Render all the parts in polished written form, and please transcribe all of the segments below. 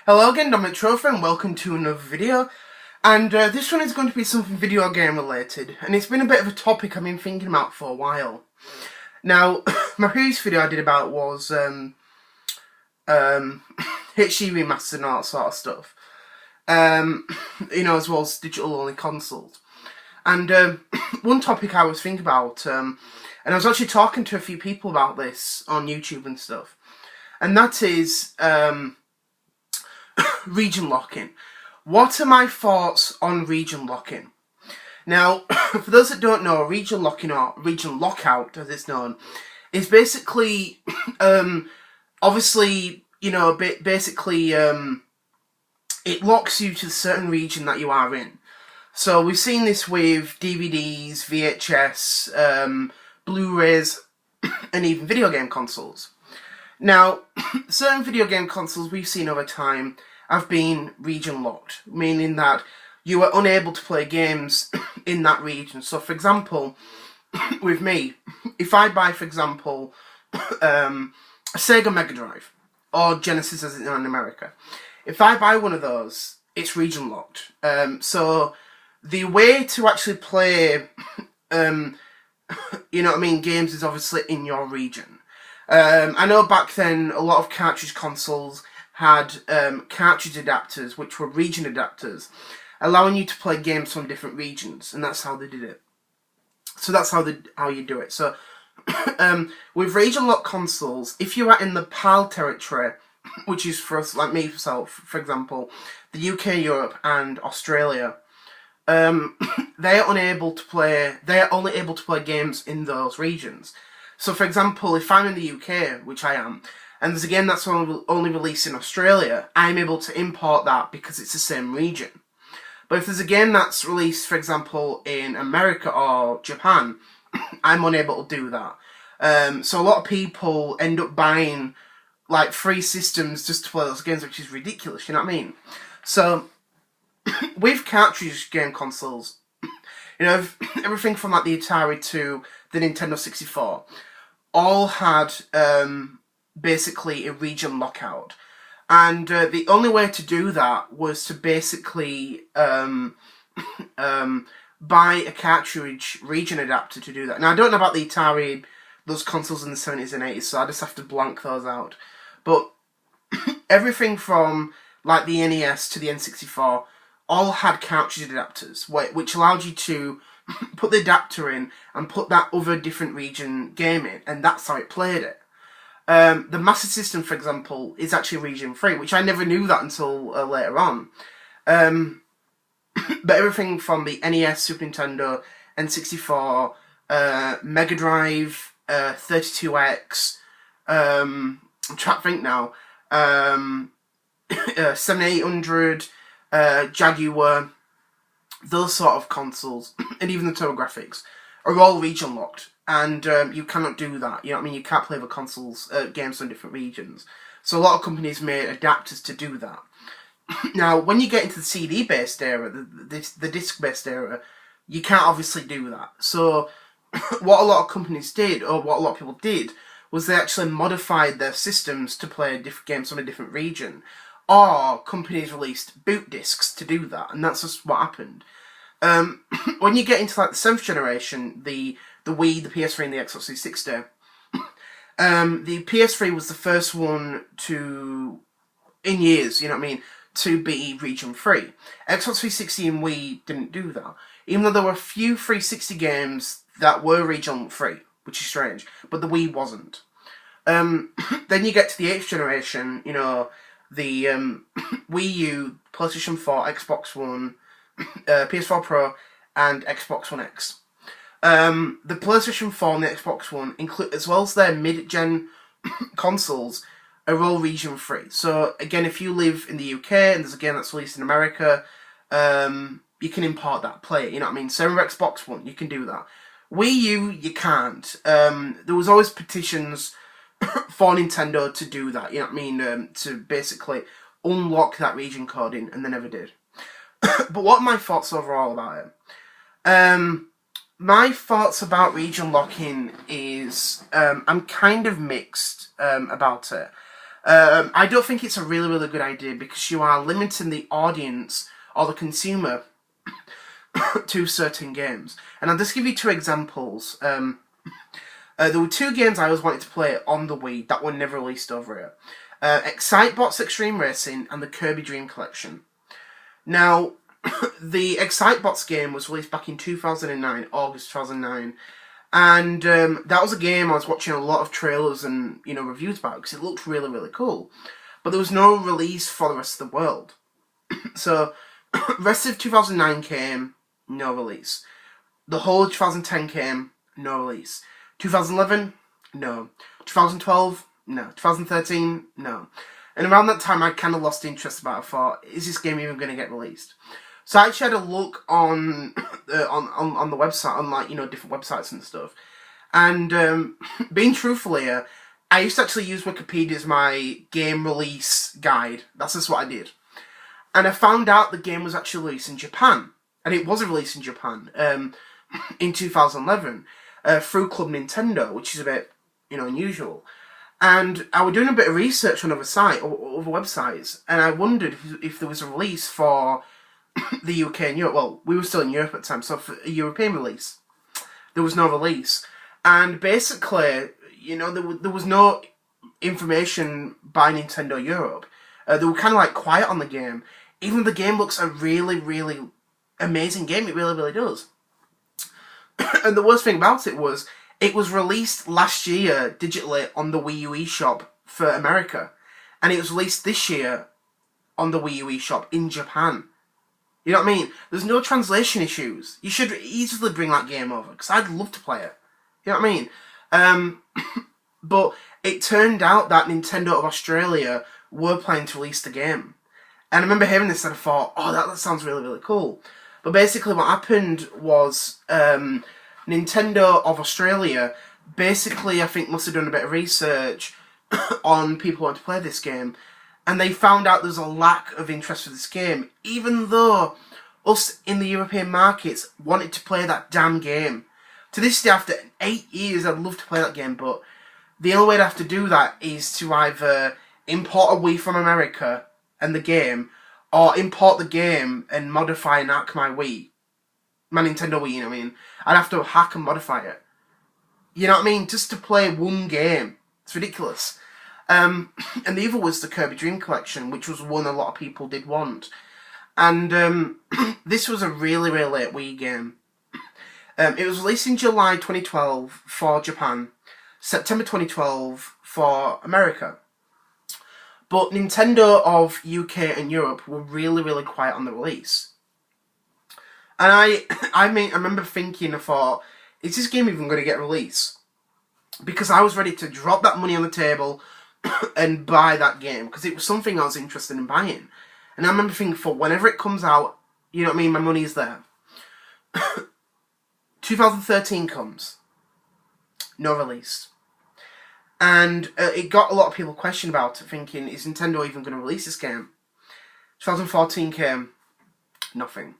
Hello again, Dominic Trophy, and welcome to another video. And this one is going to be something video game related, and it's been a bit of a topic I've been thinking about for a while. Now, my previous video I did about was HD remastered and all that sort of stuff. You know, as well as digital only consoles. And one topic I was thinking about, and I was actually talking to a few people about this on YouTube and stuff, and that is region locking. What are my thoughts on region locking? Now, for those that don't know, region locking, or region lockout as it's known, is basically, obviously, you know, basically, it locks you to a certain region that you are in. So we've seen this with DVDs, VHS, Blu-rays, and even video game consoles. Now, certain video game consoles we've seen over time have been region locked, meaning that you are unable to play games in that region. So, for example, with me, if I buy, for example, a Sega Mega Drive, or Genesis as it's known in America, if I buy one of those, it's region locked. So, the way to actually play, you know what I mean, games is obviously in your region. I know back then a lot of cartridge consoles had cartridge adapters, which were region adapters, allowing you to play games from different regions, and that's how they did it. So that's how you do it. So with region locked consoles, if you are in the PAL territory, which is for us, like me, for example, the UK, Europe, and Australia, they are unable to play. They are only able to play games in those regions. So, for example, if I'm in the UK, which I am, and there's a game that's only released in Australia, I'm able to import that because it's the same region. But if there's a game that's released, for example, in America or Japan, I'm unable to do that. So a lot of people end up buying, like, free systems just to play those games, which is ridiculous, you know what I mean? So, with cartridge game consoles, you know, everything from, like, the Atari to the Nintendo 64, all had basically a region lockout, and the only way to do that was to basically buy a cartridge region adapter to do that. Now, I don't know about the Atari, those consoles in the 70s and 80s, so I just have to blank those out. But everything from, like, the NES to the N64 all had cartridge adapters, which allowed you to put the adapter in and put that other different region game in, and that's how it played it. The Master System, for example, is actually region free, which I never knew that until later on. But everything from the NES, Super Nintendo, N64, Mega Drive, 32X, I'm trying to think now, 7800, Jaguar, those sort of consoles, and even the TurboGrafx, are all region locked, and you cannot do that. You know what I mean? You can't play the consoles games from different regions. So a lot of companies made adapters to do that. Now, when you get into the CD-based era, the disc-based era, you can't obviously do that. So what a lot of companies did, or what a lot of people did, was they actually modified their systems to play different games from a different region. Or companies released boot discs to do that, and that's just what happened. When you get into, like, the 7th generation, the Wii, the PS3, and the Xbox 360, the PS3 was the first one to, in years, you know what I mean, to be region free. Xbox 360 and Wii didn't do that, even though there were a few 360 games that were region free, which is strange, but the Wii wasn't. Then you get to the 8th generation, you know, the Wii U, PlayStation 4, Xbox One, PS4 Pro, and Xbox One X. The PlayStation 4 and the Xbox One, as well as their mid-gen consoles, are all region free. So again, if you live in the UK and there's a game that's released in America, you can import that, play it, you know what I mean? Same with Xbox One, you can do that. Wii U, you can't. There was always petitions for Nintendo to do that, you know what I mean, to basically unlock that region coding, and they never did. But what are my thoughts overall about it? My thoughts about region locking is, I'm kind of mixed about it. I don't think it's a really, really good idea because you are limiting the audience or the consumer to certain games. And I'll just give you two examples. There were two games I always wanted to play on the Wii that were never released over here. Excitebots Extreme Racing and the Kirby Dream Collection. Now, the Excitebots game was released back in 2009, August 2009. And that was a game I was watching a lot of trailers and reviews about because it looked really, really cool. But there was no release for the rest of the world. So, rest of 2009 came, no release. The whole of 2010 came, no release. 2011, no. 2012, no. 2013, no. And around that time, I kind of lost interest about it. I thought, is this game even going to get released? So I actually had a look on the website, on different websites and stuff. And being truthful here, I used to actually use Wikipedia as my game release guide. That's just what I did. And I found out the game was actually released in Japan. And it was released in Japan in 2011 through Club Nintendo, which is a bit, unusual. And I was doing a bit of research on other websites, and I wondered if there was a release for the UK and Europe. Well, we were still in Europe at the time, so for a European release, there was no release. And basically, there was no information by Nintendo Europe. They were kind of like quiet on the game. Even the game looks a really, really amazing game. It really, really does. And the worst thing about it was released last year digitally on the Wii U eShop for America. And it was released this year on the Wii U eShop in Japan. You know what I mean? There's no translation issues. You should easily bring that game over, because I'd love to play it. You know what I mean? But it turned out that Nintendo of Australia were planning to release the game. And I remember hearing this and I thought, oh, that sounds really, really cool. But basically what happened was Nintendo of Australia basically, I think, must have done a bit of research on people who want to play this game. And they found out there's a lack of interest for this game, even though us in the European markets wanted to play that damn game. To this day, after 8 years, I'd love to play that game, but the only way to have to do that is to either import a Wii from America and the game, or import the game and modify and hack my Wii. My Nintendo Wii, you know what I mean? I'd have to hack and modify it. You know what I mean? Just to play one game. It's ridiculous. And the other was the Kirby Dream Collection, which was one a lot of people did want. And this was a really, really late Wii game. It was released in July 2012 for Japan, September 2012 for America. But Nintendo of UK and Europe were really, really quiet on the release. And I remember thinking, I thought, is this game even going to get released? Because I was ready to drop that money on the table and buy that game, because it was something I was interested in buying. And I remember thinking, for whenever it comes out, you know what I mean, my money's there. 2013 comes. No release. And it got a lot of people questioning about it, thinking, is Nintendo even going to release this game? 2014 came. Nothing.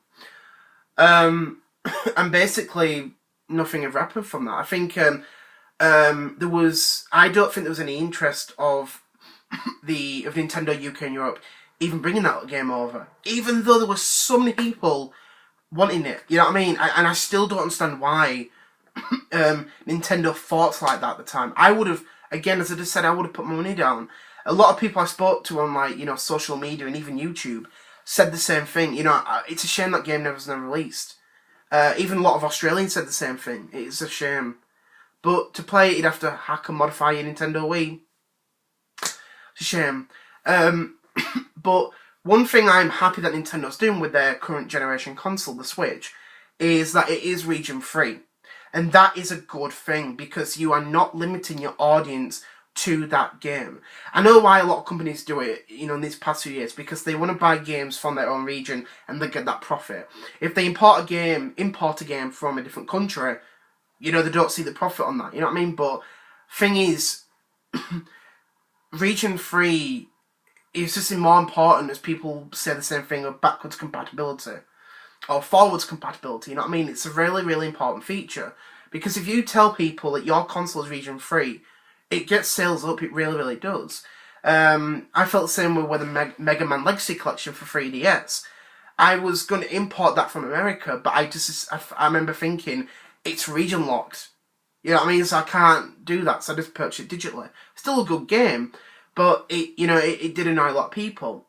And basically, nothing ever happened from that. I think there was... I don't think there was any interest of Nintendo UK and Europe even bringing that game over. Even though there were so many people wanting it. You know what I mean? And I still don't understand why Nintendo thought like that at the time. I would have... Again, as I just said, I would have put my money down. A lot of people I spoke to on, social media and even YouTube said the same thing. It's a shame that game was never released. Even a lot of Australians said the same thing. It's a shame. But to play it, you'd have to hack and modify your Nintendo Wii. It's a shame. But one thing I'm happy that Nintendo's doing with their current generation console, the Switch, is that it is region free. And that is a good thing, because you are not limiting your audience to that game. I know why a lot of companies do it, in these past few years, because they want to buy games from their own region and they get that profit. If they import a game from a different country, they don't see the profit on that, you know what I mean? But thing is, region free is just more important, as people say the same thing of backwards compatibility. Or forwards compatibility, you know what I mean? It's a really, really important feature. Because if you tell people that your console is region free, it gets sales up, it really, really does. I felt the same way with the Mega Man Legacy Collection for 3DS. I was going to import that from America, but I remember thinking, it's region locked. You know what I mean? So I can't do that, so I just purchased it digitally. Still a good game, but it did annoy a lot of people.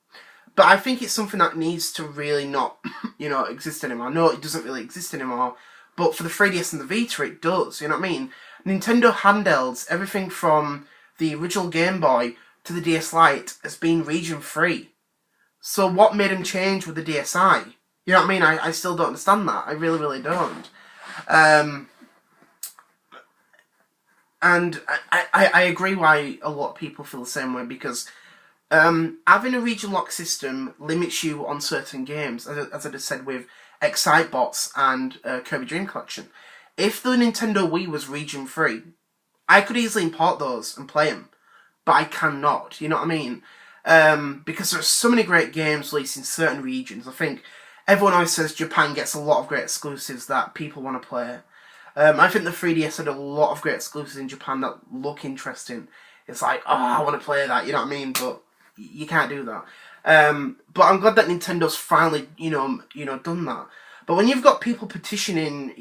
But I think it's something that needs to really not, exist anymore. I know it doesn't really exist anymore, but for the 3DS and the Vita, it does. You know what I mean? Nintendo handhelds, everything from the original Game Boy to the DS Lite, has been region free. So what made him change with the DSi? You know what I mean? I still don't understand that. I really, really don't. And I agree why a lot of people feel the same way, because having a region lock system limits you on certain games, as I just said with Excitebots and Kirby Dream Collection. If the Nintendo Wii was region free, I could easily import those and play them, but I cannot. You know what I mean? Because there's so many great games released in certain regions. I think everyone always says Japan gets a lot of great exclusives that people want to play. I think the 3DS had a lot of great exclusives in Japan that look interesting. It's like, oh, I want to play that, you know what I mean? But you can't do that. But I'm glad that Nintendo's finally, done that. But when you've got people petitioning,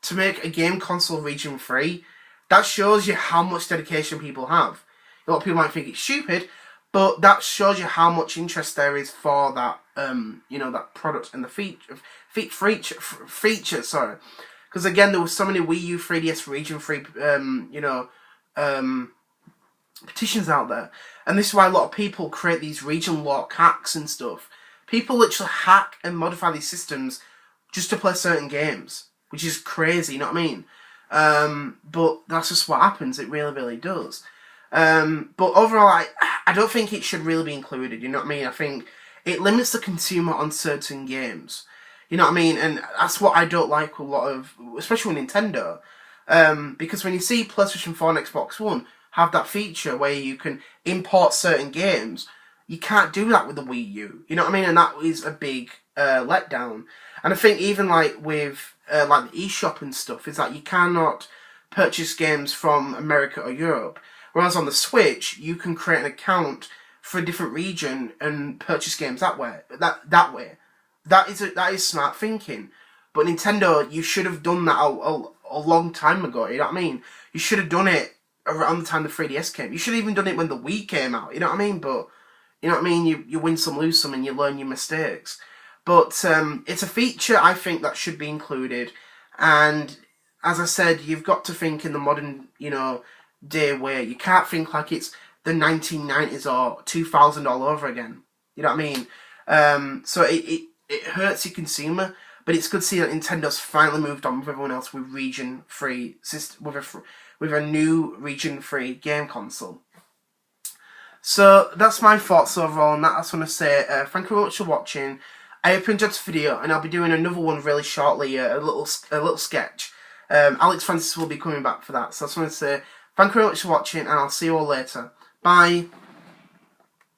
to make a game console region free, that shows you how much dedication people have. A lot of people might think it's stupid, but that shows you how much interest there is for that, that product and the feature. Sorry, because again, there were so many Wii U 3DS region free, petitions out there, and this is why a lot of people create these region lock hacks and stuff. People literally hack and modify these systems just to play certain games, which is crazy. You know what I mean? But that's just what happens. It really, really does. But overall, I don't think it should really be included, you know what I mean? I think it limits the consumer on certain games, you know what I mean? And that's what I don't like with a lot of, especially with Nintendo, because when you see PlayStation 4 and Xbox One have that feature where you can import certain games, you can't do that with the Wii U, you know what I mean? And that is a big letdown. And I think even like with like the eShop and stuff, is that you cannot purchase games from America or Europe. Whereas on the Switch, you can create an account for a different region and purchase games that way. That way, that is smart thinking. But Nintendo, you should have done that a long time ago. You know what I mean? You should have done it around the time the 3DS came. You should have even done it when the Wii came out. You know what I mean? But you know what I mean? You win some, lose some, and you learn your mistakes. But it's a feature I think that should be included. And as I said, you've got to think in the modern, day way. You can't think like it's the 1990s or 2000 all over again. You know what I mean? So it hurts your consumer, but it's good to see that Nintendo's finally moved on with everyone else with region-free system, with a new region-free game console. So that's my thoughts overall on that. I just want to say thank you very much for watching. I hope you enjoyed this video, and I'll be doing another one really shortly, a little sketch. Alex Francis will be coming back for that. So I just want to say thank you very much for watching, and I'll see you all later. Bye.